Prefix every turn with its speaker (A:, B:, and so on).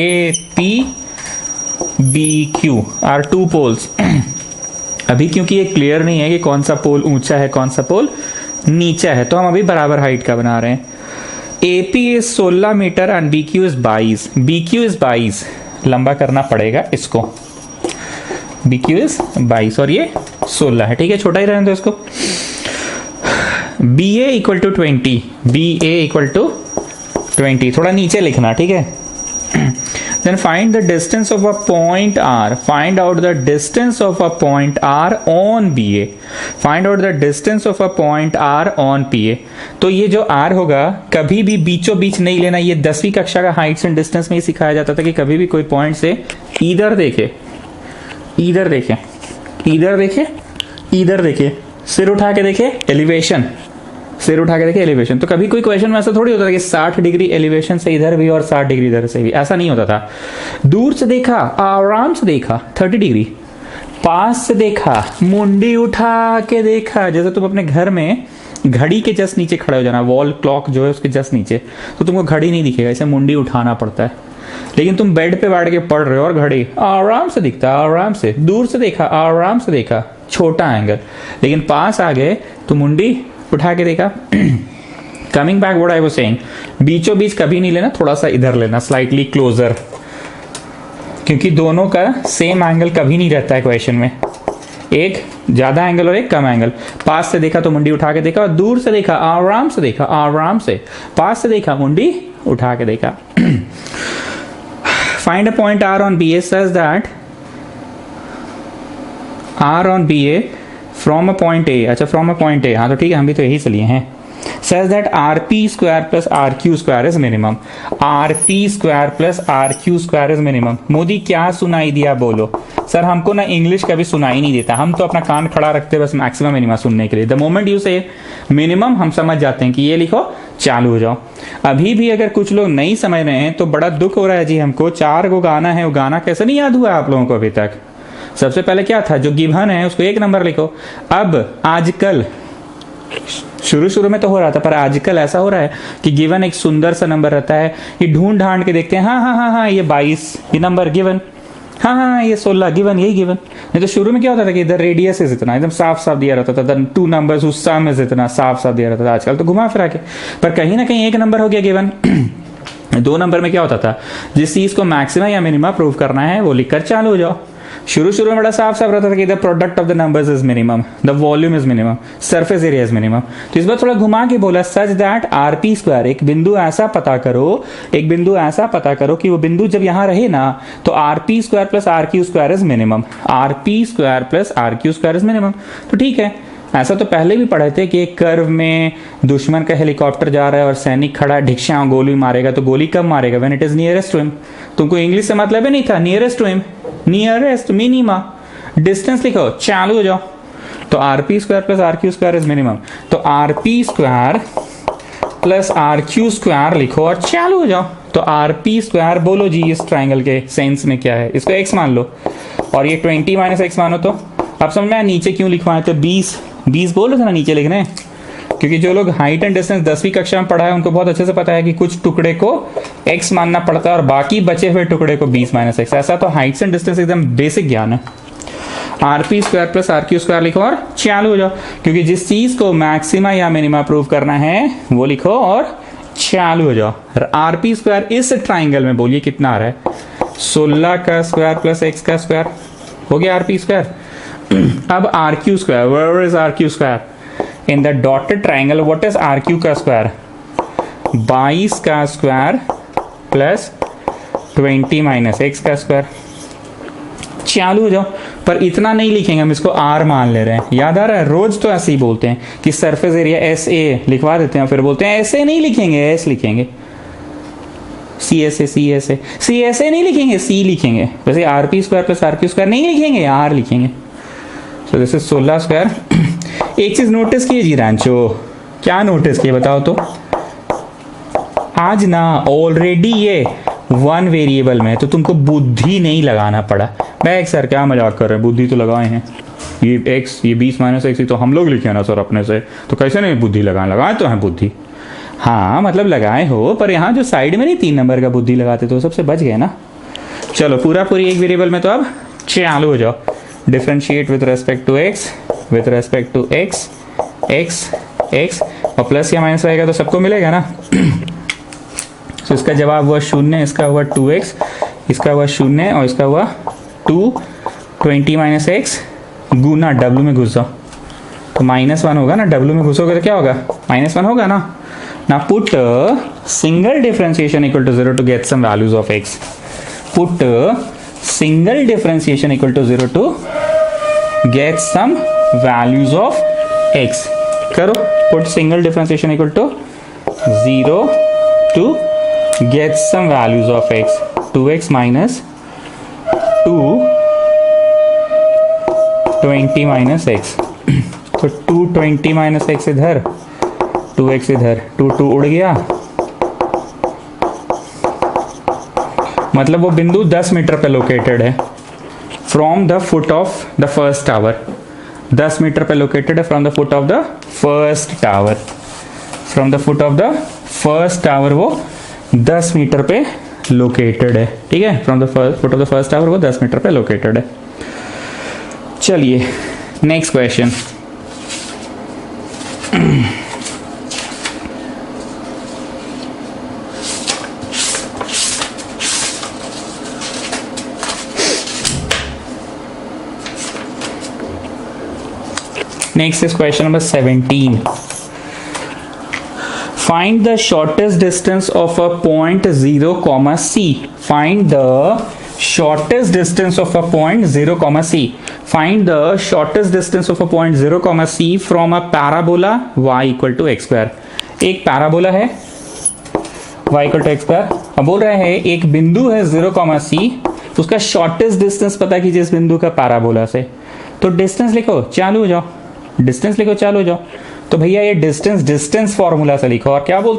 A: A P B Q are two poles. अभी क्योंकि ये क्लियर नहीं है कि कौन सा पोल ऊंचा है कौन सा पोल नीचा है, तो हम अभी बराबर हाइट का बना रहे हैं। A P is 16 metre and B Q is 22। B Q is 22, लंबा करना पड़ेगा इसको। बी क्यू इज 22 और ये 16 है, ठीक है, छोटा ही रहने दो इसको। B A equal to 20, B A equal to 20, थोड़ा नीचे लिखना, ठीक है। Then find the distance of a point R. Find out the distance of a point R on BA. Find out the distance of a point R on PA. तो ये जो R होगा कभी भी बीचों बीच नहीं लेना। ये 10वीं कक्षा का हाइट्स एंड डिस्टेंस में ही सिखाया जाता था कि कभी भी कोई पॉइंट से इधर देखे, इधर देखे, इधर देखे, इधर देखे, सिर उठा के देखे एलिवेशन, सिर उठा के देखे एलिवेशन। तो कभी कोई क्वेश्चन में ऐसा थोड़ी होता था कि 60 डिग्री एलिवेशन से इधर भी और 60 डिग्री इधर से भी, ऐसा नहीं होता था। दूर से देखा, आराम से देखा 30 डिग्री, पास से देखा, मुंडी उठा के देखा। जैसे तुम अपने घर में घड़ी के जस्ट नीचे खड़े हो जाना, वॉल क्लॉक जो है उसके जस्ट नीचे, तो तुमको घड़ी नहीं दिखेगा, इसे मुंडी उठाना पड़ता है। लेकिन तुम बेड पे बैठ के पढ़ रहे हो और घड़ी आराम से दिखता, आराम से। दूर से देखा, आराम से देखा, छोटा एंगल। लेकिन पास आ गए तो मुंडी उठा के देखा। Coming back what I was saying, बीचों बीच कभी नहीं लेना, थोड़ा सा इधर लेना, स्लाइटली क्लोजर, क्योंकि दोनों का सेम एंगल कभी नहीं रहता है क्वेश्चन में। एक ज्यादा एंगल और एक कम एंगल। पास से देखा तो मुंडी उठा के देखा, और दूर से देखा आराम से देखा, आराम से। पास से देखा, मुंडी उठा के देखा। Find a point R on BA such that R on BA from a point A, अच्छा फ्रॉम अ पॉइंट ए, हाँ तो ठीक है, हम भी तो यही से लिए हैं। says that RP square plus RQ square is minimum. RP square plus RQ square is minimum. Modi क्या सुनाई दिया बोलो। सर हमको ना इंग्लिश कभी सुनाई नहीं देता, हम तो अपना कान खड़ा रखते हैं बस मैक्सिमम मिनिमम सुनने के लिए। द मोमेंट यू से मिनिमम हम समझ जाते हैं कि ये लिखो, चालू हो जाओ। अभी भी अगर कुछ लोग नहीं समझ रहे हैं तो बड़ा दुख हो रहा है जी हमको। 4 को गाना है, वो गाना कैसे नहीं याद हुआ आप लोगों को अभी तक। सबसे पहले क्या था, जो गिवन है उसको 1 नंबर लिखो। अब आजकल, शुरू में तो हो रहा था, पर आजकल ऐसा हो रहा है कि गिवन एक सुंदर सा नंबर रहता है, ये ढूंढ ढांड के देखते हैं, हाँ ये 22 ये नंबर गिवन, हाँ ये 16 गिवन, यही गिवन। नहीं तो शुरू में क्या होता था कि इधर रेडियस इज इतना, एकदम साफ साफ दिया रहता था, 2 नंबर्स उस सम इज इतना, साफ साफ दिया रहता था। आजकल तो घुमा फिरा के, पर कहीं ना कहीं 1 नंबर हो गया गिवन। 2 नंबर में क्या होता था, जिस चीज को मैक्सिमम या मिनिमम प्रूव करना है वो लिखकर चालू हो जाओ। शुरू में बड़ा साफ साफ रहता था कि the product of the numbers is minimum, the volume is minimum, surface area is minimum. तो इस बार थोड़ा घुमा के बोला, सच दैट आरपी स्क्वायर, एक बिंदु ऐसा पता करो, एक बिंदु ऐसा पता करो कि वो बिंदु जब यहां रहे ना तो RP square plus RQ square is minimum, RP square plus RQ square is minimum. तो ठीक है, ऐसा तो पहले भी पढ़े थे कि एक कर्व में दुश्मन का हेलीकॉप्टर जा रहा है और सैनिक खड़ा ढिक्शा गोली मारेगा, तो गोली कब मारेगा, when it is nearest to him. तुमको इंग्लिश से मतलब ही नहीं था, nearest to him, nearest, minima, distance लिखो, चालू हो जाओ। तो RP square plus RQ square is minimum, तो RP square plus RQ square लिखो और चालू हो जाओ। तो आरपी स्क्वायर बोलो जी इस ट्राइंगल के सेंस में क्या है, इसको x मान लो और ये 20 माइनस x मानो। तो अब समझ में नीचे क्यों लिखवाए, तो 20 बोलो था ना नीचे लिखने, क्योंकि जो लोग हाइट एंड डिस्टेंस 10वीं कक्षा में पढ़ा है उनको बहुत अच्छे से पता है कि कुछ टुकड़े को x मानना पड़ता है और बाकी बचे हुए टुकड़े को 20 माइनस x। ऐसा तो हाइट्स एंड डिस्टेंस एकदम बेसिक ज्ञान है। RP square plus RQ square लिखो और चालू हो जाओ, क्योंकि जिस चीज को मैक्सिमा या मिनिमा प्रूव करना है वो लिखो और चालू हो जाओ। आरपी स्क्वायर इस ट्राइंगल में बोलिए कितना आ रहा है, 16 का स्क्वायर प्लस x का स्क्वायर हो गया आरपी स्क्वायर। अब RQ square, where is RQ square in the dotted triangle, what is RQ का स्क्वायर, 22 का स्क्वायर प्लस 20 माइनस x का स्क्वायर। चालू हो जाओ, पर इतना नहीं लिखेंगे, हम इसको r मान ले रहे हैं। याद आ रहा है, रोज तो ऐसे ही बोलते हैं कि सरफेस एरिया एस ए लिखवा देते हैं, फिर बोलते हैं ऐसे नहीं लिखेंगे, एस लिखेंगे, सी एस ए नहीं लिखेंगे, सी लिखेंगे। वैसे RP square plus RQ square नहीं लिखेंगे, आर लिखेंगे। So this is 16 square. एक चीज नोटिस कीजिए रांचो, क्या नोटिस किए बताओ तो, आज ना ऑलरेडी ये 1 वेरिएबल में, तो तुमको बुद्धि नहीं लगाना पड़ा। मैं सर क्या मजाक कर रहे हैं, बुद्धि तो लगाए हैं, ये x, ये 20 माइनस x तो हम लोग लिखे ना सर अपने से, तो कैसे नहीं बुद्धि लगाए तो है बुद्धि। हाँ मतलब लगाए हो, पर यहाँ जो साइड में नहीं 3 नंबर का बुद्धि लगाते तो सबसे बच गए ना। चलो पूरा पूरी एक वेरिएबल में तो अब चालू हो जाओ। Differentiate with respect to x, with respect to x, x x, और प्लस या माइनस रहेगा तो सबको मिलेगा ना। तो इसका जवाब हुआ 0, इसका हुआ 2x, इसका हुआ 0 और इसका हुआ 2। 20 माइनस एक्स गुना डब्ल्यू में घुस जाओ तो -1 होगा ना। डब्ल्यू में घुसोगे तो क्या होगा? -1 होगा ना। ना put single differentiation equal to 0 to get some values of x। Put single differentiation equal to 0 to get some values of x। करो, put single differentiation equal to 0 to get some values of x। 2x minus 2 20 minus x। तो 220 minus x इधर, 2x इधर, 2 उड़ गया, मतलब वो बिंदु 10 metre पे लोकेटेड है from the foot of the first tower. 10 metre पे लोकेटेड है from the foot of the first tower. From the foot of the first tower वो 10 मीटर पे लोकेटेड है, ठीक है। From the foot of the first tower वो 10 metre पे located है। चलिए next question. Next is question number 17। Find the shortest distance of a point 0, C. Find the shortest distance of a point 0, C. Find the shortest distance of a point 0, C from a parabola y equal to x square। एक parabola है y equal to x square। अब बोल रहे हैं एक बिंदु है 0, C, उसका शॉर्टेस्ट डिस्टेंस पता कीजिए इस बिंदु का पैराबोला से। तो डिस्टेंस लिखो, चालू हो जाओ। डिस्टेंस लिखो, चालू हो जाओ। तो भैया ये डिस्टेंस फॉर्मूला से लिखो और क्या बोलते हैं